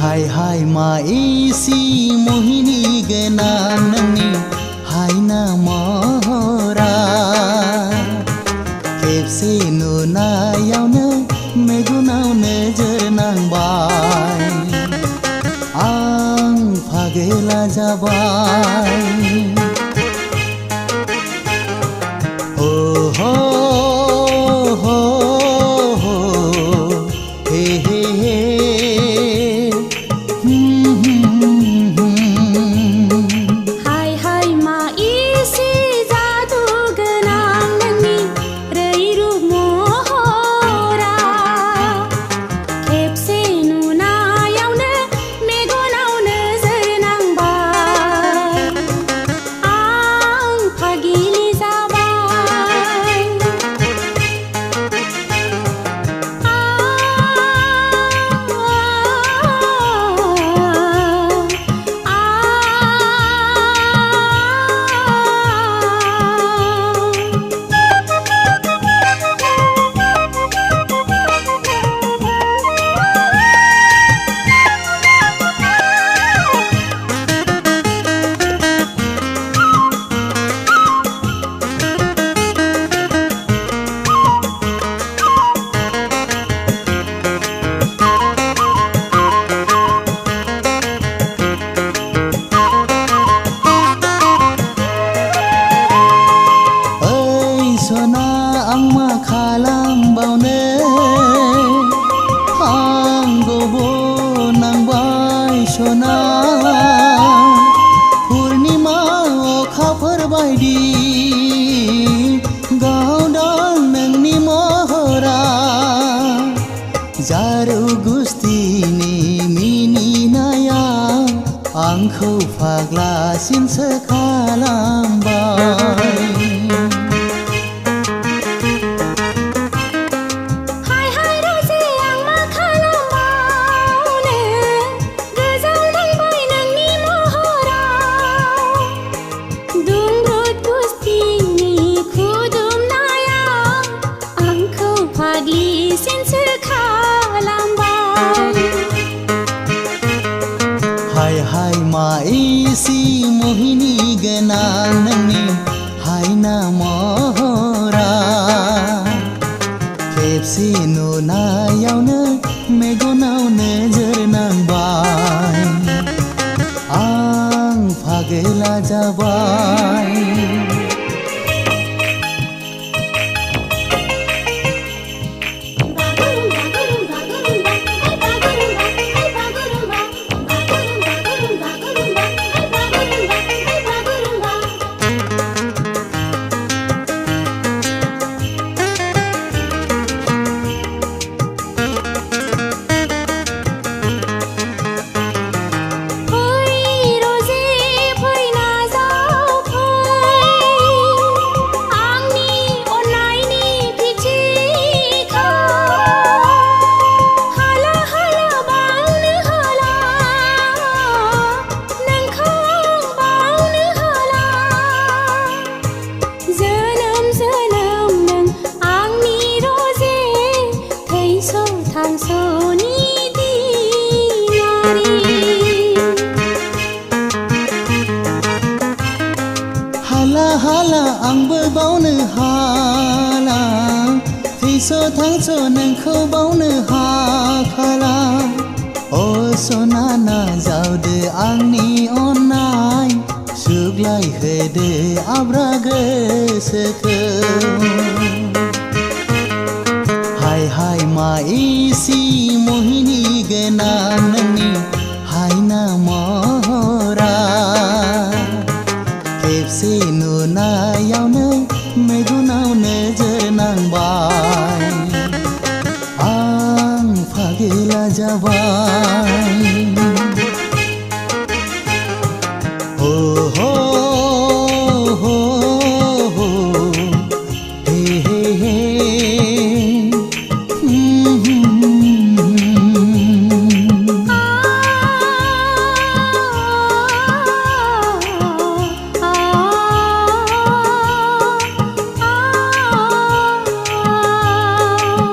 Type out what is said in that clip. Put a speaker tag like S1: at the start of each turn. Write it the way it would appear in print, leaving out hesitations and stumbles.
S1: हाय हाय मा इसी मोहिनी गना नंगनी हाय ना महरा खेबसे नुनायावनो मेगनाव नोजोर नांबाय आं फागोला जाबाय सना पूर्णिमा अखाफोर बायदि गावदां नोंनि महरा जारौ गुस्थिनि मिनिनाया आंखौ फाग्लासिनसो खालामबाय हाय हाय मा इसी मोहिनी गना नोंनि हाय ना महरा खेबसे नुनायावनो मेगनाव नोजोर नांबाय आं फागोला जाबाय हाला हाला आंबो बावनो हाला थैस' थांस' नोंखौ बावनो हाखाला अ सना नाजावदो आंनि अननाय सुग्लाय होदो आब्रा गोसोखौ हाय हाय मा इसी मोहिनी गना नोंनि हाय ना महरा खेबसे